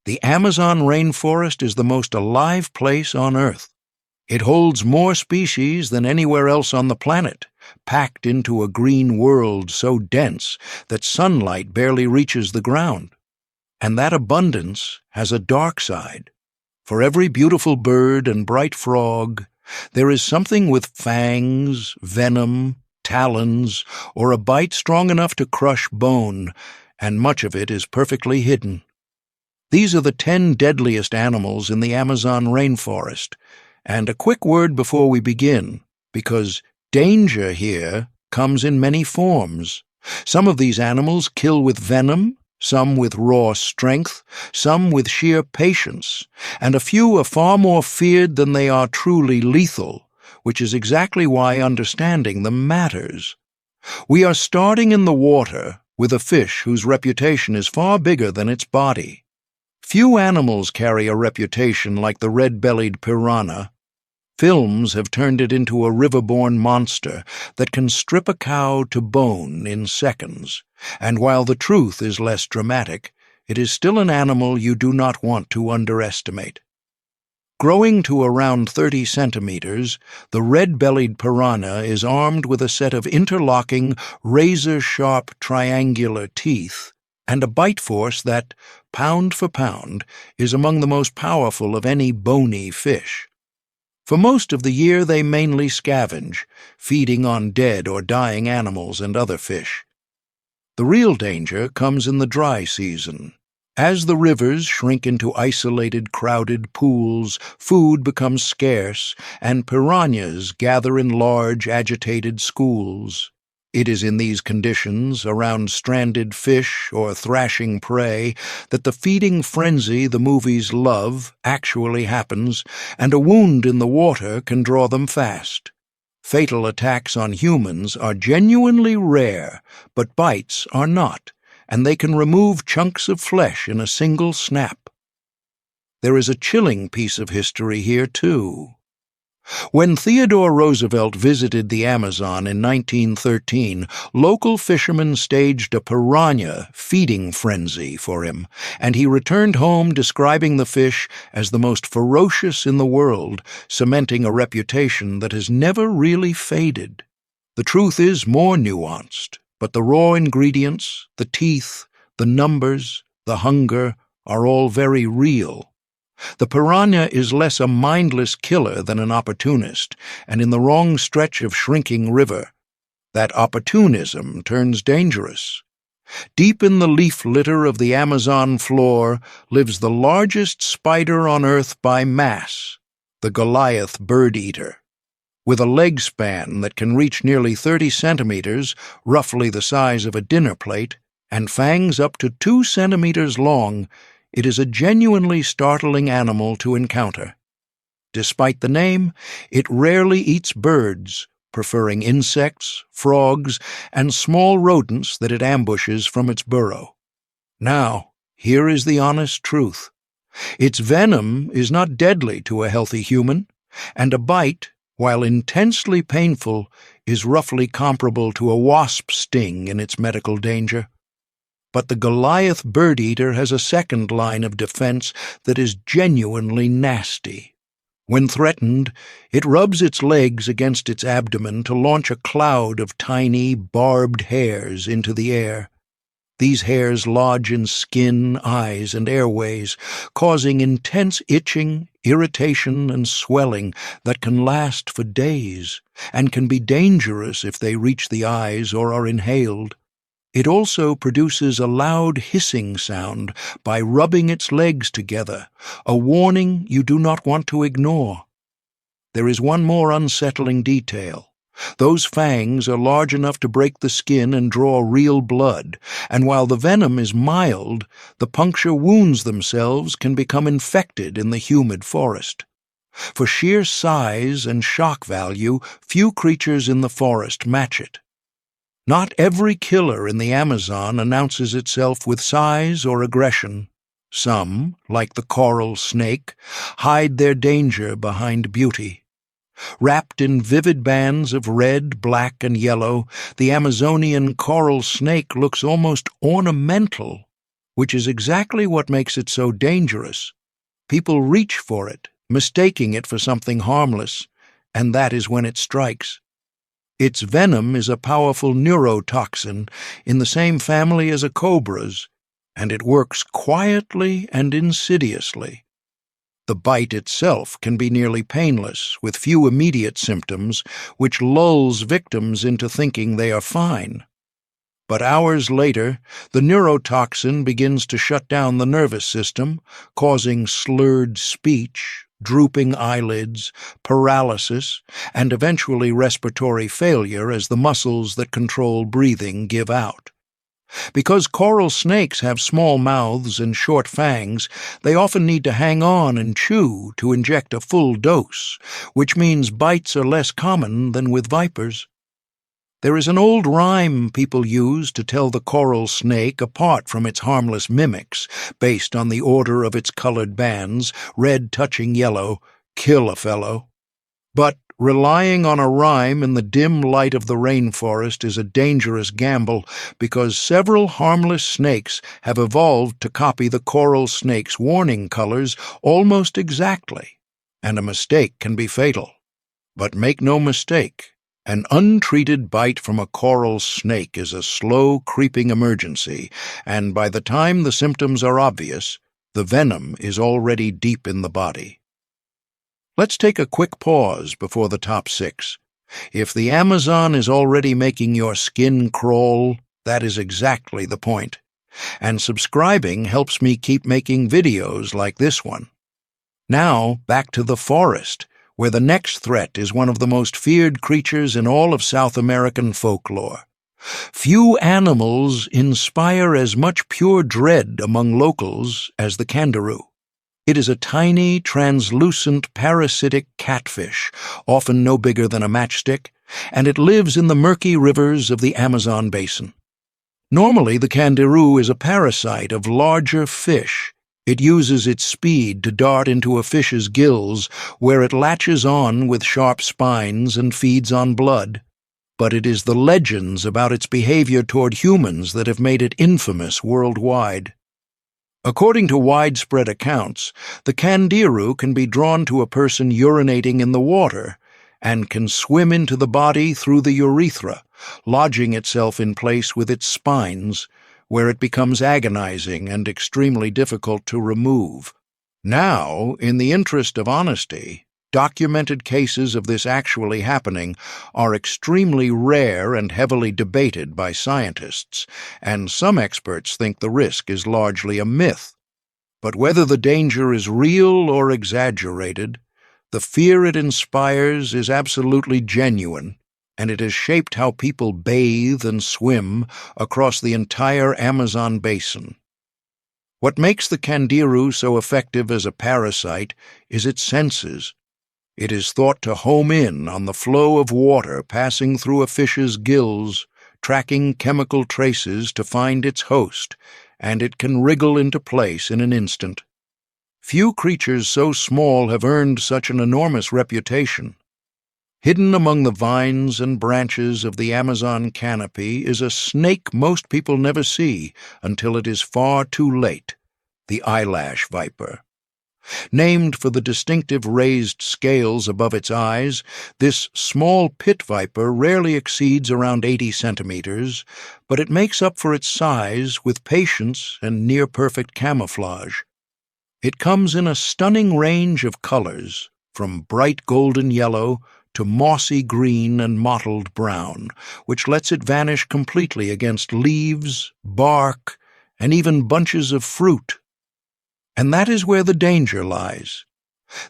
The Amazon rainforest is the most alive place on Earth. It holds more species than anywhere else on the planet, packed into a green world so dense that sunlight barely reaches the ground. And that abundance has a dark side. For every beautiful bird and bright frog, there is something with fangs, venom, talons, or a bite strong enough to crush bone, and much of it is perfectly hidden. These are the 10 deadliest animals in the Amazon rainforest. And a quick word before we begin, because danger here comes in many forms. Some of these animals kill with venom, some with raw strength, some with sheer patience, and a few are far more feared than they are truly lethal, which is exactly why understanding them matters. We are starting in the water with a fish whose reputation is far bigger than its body. Few animals carry a reputation like the red-bellied piranha. Films have turned it into a river-born monster that can strip a cow to bone in seconds, and while the truth is less dramatic, it is still an animal you do not want to underestimate. Growing to around 30 centimeters, the red-bellied piranha is armed with a set of interlocking, razor-sharp triangular teeth and a bite force that, pound for pound, is among the most powerful of any bony fish. For most of the year they mainly scavenge, feeding on dead or dying animals and other fish. The real danger comes in the dry season. As the rivers shrink into isolated, crowded pools, food becomes scarce, and piranhas gather in large, agitated schools. It is in these conditions, around stranded fish or thrashing prey, that the feeding frenzy the movies love actually happens, and a wound in the water can draw them fast. Fatal attacks on humans are genuinely rare, but bites are not, and they can remove chunks of flesh in a single snap. There is a chilling piece of history here, too. When Theodore Roosevelt visited the Amazon in 1913, local fishermen staged a piranha feeding frenzy for him, and he returned home describing the fish as the most ferocious in the world, cementing a reputation that has never really faded. The truth is more nuanced, but the raw ingredients, the teeth, the numbers, the hunger are all very real. The piranha is less a mindless killer than an opportunist, and in the wrong stretch of shrinking river, that opportunism turns dangerous. Deep in the leaf litter of the Amazon floor lives the largest spider on Earth by mass, the Goliath bird-eater. With a leg span that can reach nearly 30 centimeters, roughly the size of a dinner plate, and fangs up to 2 centimeters long, it is a genuinely startling animal to encounter. Despite the name, it rarely eats birds, preferring insects, frogs, and small rodents that it ambushes from its burrow. Now, here is the honest truth. Its venom is not deadly to a healthy human, and a bite, while intensely painful, is roughly comparable to a wasp sting in its medical danger. But the Goliath bird-eater has a second line of defense that is genuinely nasty. When threatened, it rubs its legs against its abdomen to launch a cloud of tiny, barbed hairs into the air. These hairs lodge in skin, eyes, and airways, causing intense itching, irritation, and swelling that can last for days, and can be dangerous if they reach the eyes or are inhaled. It also produces a loud hissing sound by rubbing its legs together, a warning you do not want to ignore. There is one more unsettling detail. Those fangs are large enough to break the skin and draw real blood, and while the venom is mild, the puncture wounds themselves can become infected in the humid forest. For sheer size and shock value, few creatures in the forest match it. Not every killer in the Amazon announces itself with size or aggression. Some, like the coral snake, hide their danger behind beauty. Wrapped in vivid bands of red, black, and yellow, the Amazonian coral snake looks almost ornamental. which is exactly what makes it so dangerous. People reach for it, mistaking it for something harmless, and that is when it strikes. Its venom is a powerful neurotoxin in the same family as a cobra's, and it works quietly and insidiously. The bite itself can be nearly painless, with few immediate symptoms, which lulls victims into thinking they are fine. But hours later, the neurotoxin begins to shut down the nervous system, causing slurred speech, drooping eyelids, paralysis, and eventually respiratory failure as the muscles that control breathing give out. Because coral snakes have small mouths and short fangs, they often need to hang on and chew to inject a full dose, which means bites are less common than with vipers. There is an old rhyme people use to tell the coral snake apart from its harmless mimics, based on the order of its colored bands, red touching yellow, kill a fellow. But relying on a rhyme in the dim light of the rainforest is a dangerous gamble, because several harmless snakes have evolved to copy the coral snake's warning colors almost exactly, and a mistake can be fatal. But make no mistake, an untreated bite from a coral snake is a slow, creeping emergency, and by the time the symptoms are obvious, the venom is already deep in the body. Let's take a quick pause before the top 6. If the Amazon is already making your skin crawl, that is exactly the point. And subscribing helps me keep making videos like this one. Now, back to the forest, where the next threat is one of the most feared creatures in all of South American folklore. Few animals inspire as much pure dread among locals as the kangaroo. It is a tiny, translucent, parasitic catfish, often no bigger than a matchstick, and it lives in the murky rivers of the Amazon basin. Normally, the kangaroo is a parasite of larger fish. It uses its speed to dart into a fish's gills, where it latches on with sharp spines and feeds on blood. But it is the legends about its behavior toward humans that have made it infamous worldwide. According to widespread accounts, the kangaroo can be drawn to a person urinating in the water and can swim into the body through the urethra, lodging itself in place with its spines, where it becomes agonizing and extremely difficult to remove. Now, in the interest of honesty, documented cases of this actually happening are extremely rare and heavily debated by scientists, and some experts think the risk is largely a myth. But whether the danger is real or exaggerated, the fear it inspires is absolutely genuine, and it has shaped how people bathe and swim across the entire Amazon basin. What makes the kangaroo so effective as a parasite is its senses. It is thought to home in on the flow of water passing through a fish's gills, tracking chemical traces to find its host, and it can wriggle into place in an instant. Few creatures so small have earned such an enormous reputation. Hidden among the vines and branches of the Amazon canopy is a snake most people never see until it is far too late, the eyelash viper. Named for the distinctive raised scales above its eyes, this small pit viper rarely exceeds around 80 centimeters, but it makes up for its size with patience and near-perfect camouflage. It comes in a stunning range of colors, from bright golden yellow to mossy green and mottled brown, which lets it vanish completely against leaves, bark, and even bunches of fruit. And that is where the danger lies.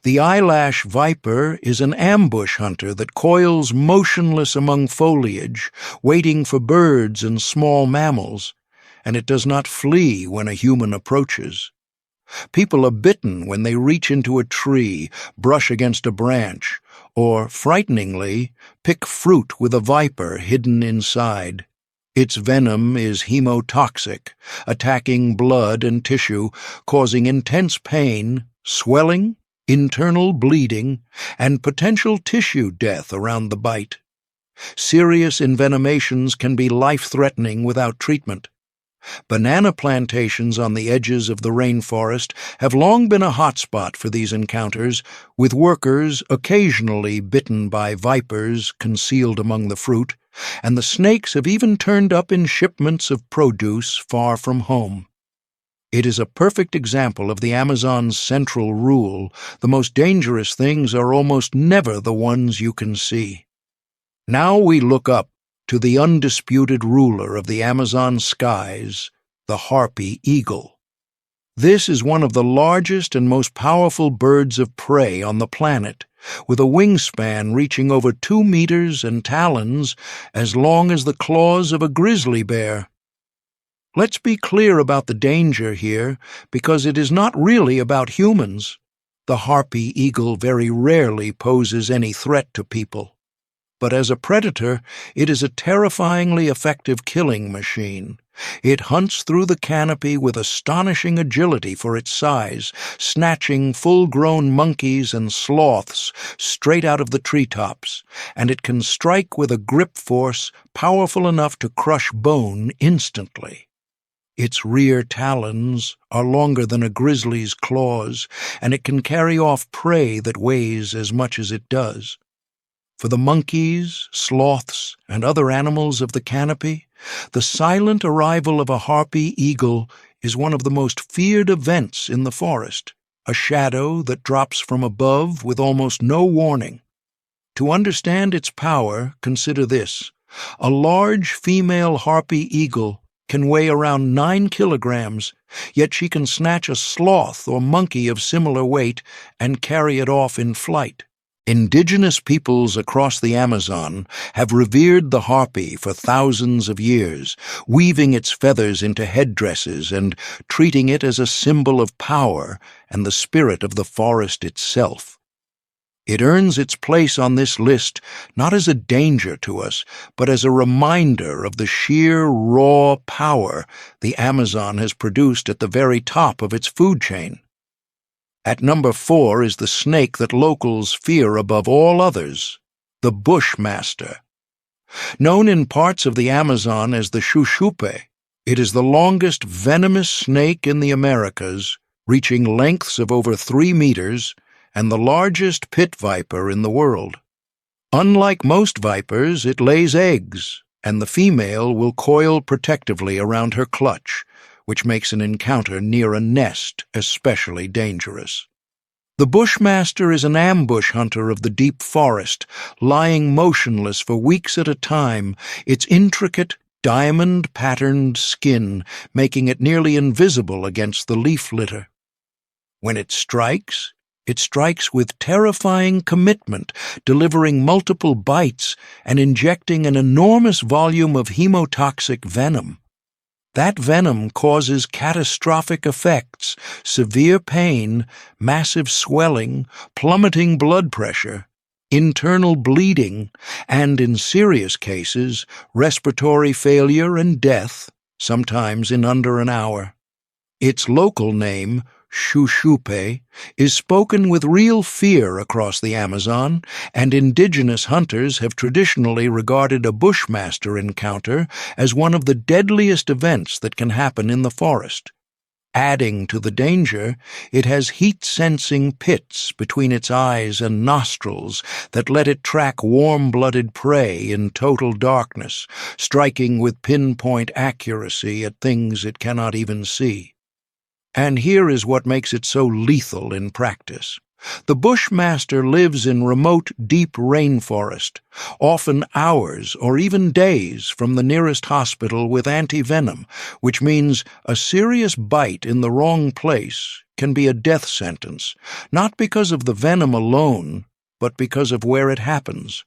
The eyelash viper is an ambush hunter that coils motionless among foliage, waiting for birds and small mammals, and it does not flee when a human approaches. People are bitten when they reach into a tree, brush against a branch, or, frighteningly, pick fruit with a viper hidden inside. Its venom is hemotoxic, attacking blood and tissue, causing intense pain, swelling, internal bleeding, and potential tissue death around the bite. Serious envenomations can be life-threatening without treatment. Banana plantations on the edges of the rainforest have long been a hotspot for these encounters, with workers occasionally bitten by vipers concealed among the fruit, and the snakes have even turned up in shipments of produce far from home. It is a perfect example of the Amazon's central rule: the most dangerous things are almost never the ones you can see. Now we look up to the undisputed ruler of the Amazon skies, the harpy eagle. This is one of the largest and most powerful birds of prey on the planet, with a wingspan reaching over 2 meters and talons as long as the claws of a grizzly bear. Let's be clear about the danger here, because it is not really about humans. The harpy eagle very rarely poses any threat to people. But as a predator, it is a terrifyingly effective killing machine. It hunts through the canopy with astonishing agility for its size, snatching full-grown monkeys and sloths straight out of the treetops, and it can strike with a grip force powerful enough to crush bone instantly. Its rear talons are longer than a grizzly's claws, and it can carry off prey that weighs as much as it does. For the monkeys, sloths, and other animals of the canopy, the silent arrival of a harpy eagle is one of the most feared events in the forest, a shadow that drops from above with almost no warning. To understand its power, consider this: a large female harpy eagle can weigh around 9 kilograms, yet she can snatch a sloth or monkey of similar weight and carry it off in flight. Indigenous peoples across the Amazon have revered the harpy for thousands of years, weaving its feathers into headdresses and treating it as a symbol of power and the spirit of the forest itself. It earns its place on this list not as a danger to us, but as a reminder of the sheer, raw power the Amazon has produced at the very top of its food chain. At number 4 is the snake that locals fear above all others, the bushmaster. Known in parts of the Amazon as the shushupe, it is the longest venomous snake in the Americas, reaching lengths of over 3 meters, and the largest pit viper in the world. Unlike most vipers, it lays eggs, and the female will coil protectively around her clutch, which makes an encounter near a nest especially dangerous. The bushmaster is an ambush hunter of the deep forest, lying motionless for weeks at a time, its intricate, diamond-patterned skin making it nearly invisible against the leaf litter. When it strikes with terrifying commitment, delivering multiple bites and injecting an enormous volume of hemotoxic venom. That venom causes catastrophic effects: severe pain, massive swelling, plummeting blood pressure, internal bleeding, and, in serious cases, respiratory failure and death, sometimes in under an hour. Its local name, shushupe, is spoken with real fear across the Amazon, and indigenous hunters have traditionally regarded a bushmaster encounter as one of the deadliest events that can happen in the forest. Adding to the danger, it has heat-sensing pits between its eyes and nostrils that let it track warm-blooded prey in total darkness, striking with pinpoint accuracy at things it cannot even see. And here is what makes it so lethal in practice. The bushmaster lives in remote, deep rainforest, often hours or even days from the nearest hospital with antivenom, which means a serious bite in the wrong place can be a death sentence, not because of the venom alone, but because of where it happens.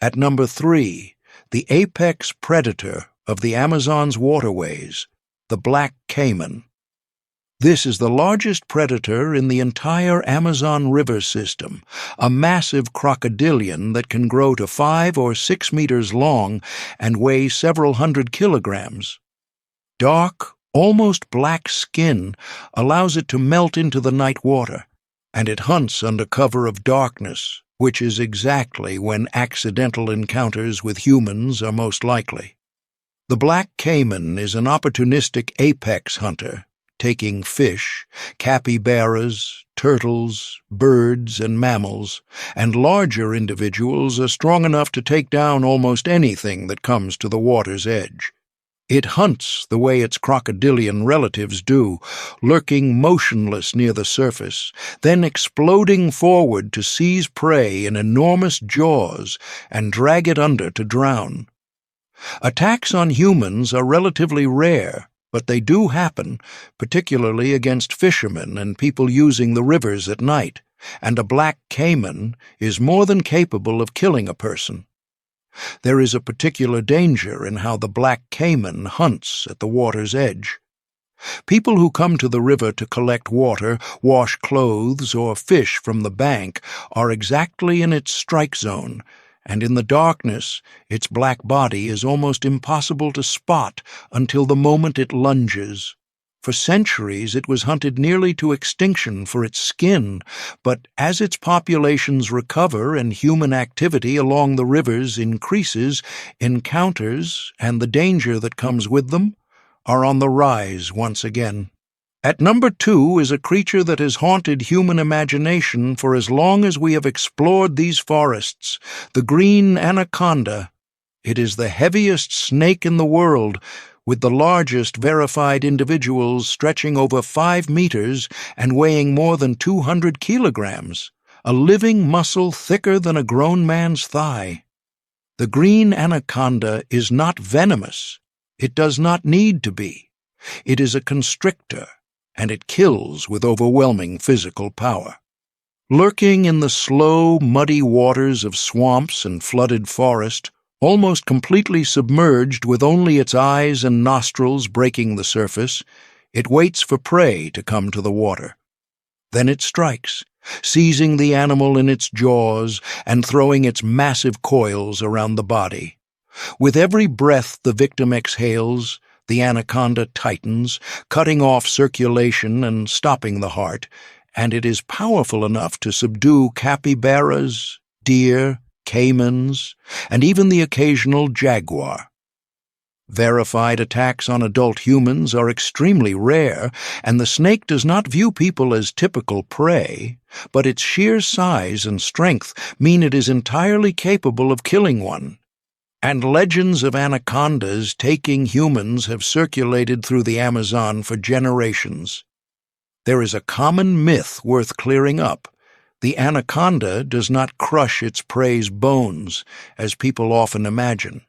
At number 3, the apex predator of the Amazon's waterways, the black caiman. This is the largest predator in the entire Amazon River system, a massive crocodilian that can grow to 5 or 6 meters long and weigh several hundred kilograms. Dark, almost black skin allows it to melt into the night water, and it hunts under cover of darkness, which is exactly when accidental encounters with humans are most likely. The black caiman is an opportunistic apex hunter, taking fish, capybaras, turtles, birds, and mammals, and larger individuals are strong enough to take down almost anything that comes to the water's edge. It hunts the way its crocodilian relatives do, lurking motionless near the surface, then exploding forward to seize prey in enormous jaws and drag it under to drown. Attacks on humans are relatively rare, but they do happen, particularly against fishermen and people using the rivers at night, and a black caiman is more than capable of killing a person. There is a particular danger in how the black caiman hunts at the water's edge. People who come to the river to collect water, wash clothes, or fish from the bank are exactly in its strike zone, and in the darkness its black body is almost impossible to spot until the moment it lunges. For centuries it was hunted nearly to extinction for its skin, but as its populations recover and human activity along the rivers increases, encounters, and the danger that comes with them, are on the rise once again. At number 2 is a creature that has haunted human imagination for as long as we have explored these forests, the green anaconda. It is the heaviest snake in the world, with the largest verified individuals stretching over 5 meters and weighing more than 200 kilograms, a living muscle thicker than a grown man's thigh. The green anaconda is not venomous. It does not need to be. It is a constrictor, and it kills with overwhelming physical power. Lurking in the slow, muddy waters of swamps and flooded forest, almost completely submerged with only its eyes and nostrils breaking the surface, it waits for prey to come to the water. Then it strikes, seizing the animal in its jaws and throwing its massive coils around the body. With every breath the victim exhales, the anaconda tightens, cutting off circulation and stopping the heart, and it is powerful enough to subdue capybaras, deer, caimans, and even the occasional jaguar. Verified attacks on adult humans are extremely rare, and the snake does not view people as typical prey, but its sheer size and strength mean it is entirely capable of killing one. And legends of anacondas taking humans have circulated through the Amazon for generations. There is a common myth worth clearing up. The anaconda does not crush its prey's bones, as people often imagine.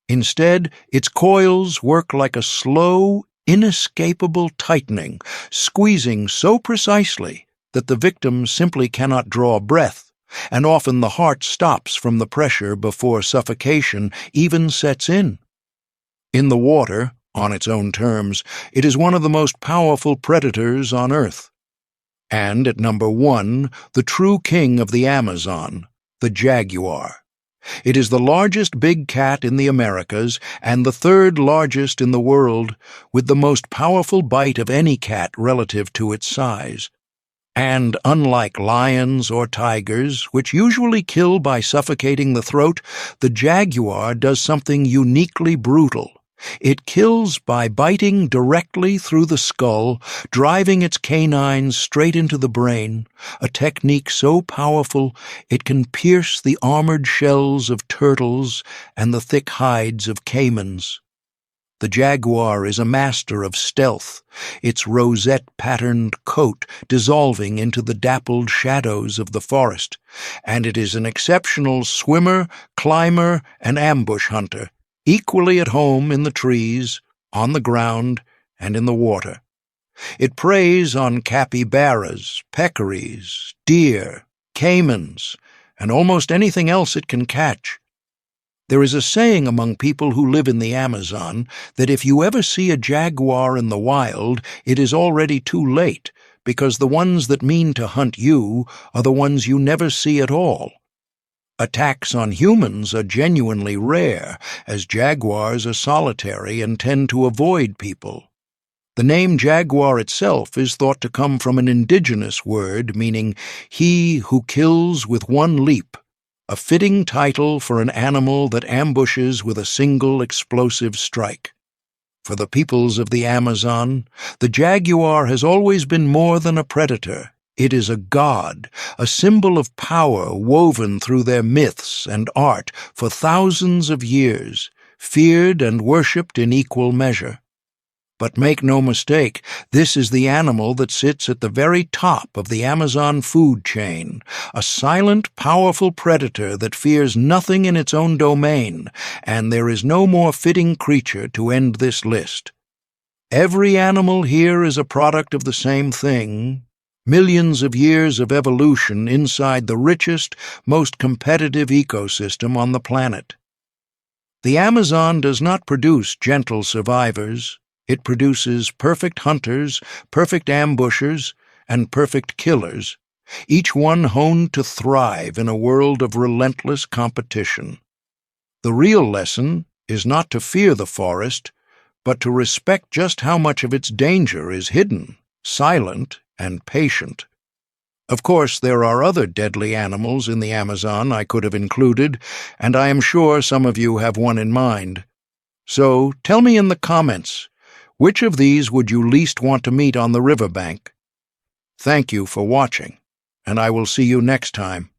Instead, its coils work like a slow, inescapable tightening, squeezing so precisely that the victim simply cannot draw breath, and often the heart stops from the pressure before suffocation even sets in. In the water, on its own terms, it is one of the most powerful predators on Earth. And at number 1, the true king of the Amazon, the jaguar. It is the largest big cat in the Americas and the 3rd largest in the world, with the most powerful bite of any cat relative to its size. And unlike lions or tigers, which usually kill by suffocating the throat, the jaguar does something uniquely brutal. It kills by biting directly through the skull, driving its canines straight into the brain, a technique so powerful it can pierce the armored shells of turtles and the thick hides of caimans. The jaguar is a master of stealth, its rosette-patterned coat dissolving into the dappled shadows of the forest, and it is an exceptional swimmer, climber, and ambush hunter, equally at home in the trees, on the ground, and in the water. It preys on capybaras, peccaries, deer, caimans, and almost anything else it can catch. There is a saying among people who live in the Amazon that if you ever see a jaguar in the wild, it is already too late, because the ones that mean to hunt you are the ones you never see at all. Attacks on humans are genuinely rare, as jaguars are solitary and tend to avoid people. The name jaguar itself is thought to come from an indigenous word meaning he who kills with one leap, a fitting title for an animal that ambushes with a single explosive strike. For the peoples of the Amazon, the jaguar has always been more than a predator. It is a god, a symbol of power woven through their myths and art for thousands of years, feared and worshipped in equal measure. But make no mistake, this is the animal that sits at the very top of the Amazon food chain, a silent, powerful predator that fears nothing in its own domain, and there is no more fitting creature to end this list. Every animal here is a product of the same thing, millions of years of evolution inside the richest, most competitive ecosystem on the planet. The Amazon does not produce gentle survivors. It produces perfect hunters, perfect ambushers, and perfect killers, each one honed to thrive in a world of relentless competition. The real lesson is not to fear the forest, but to respect just how much of its danger is hidden, silent, and patient. Of course, there are other deadly animals in the Amazon I could have included, and I am sure some of you have one in mind. So tell me in the comments, which of these would you least want to meet on the riverbank? Thank you for watching, and I will see you next time.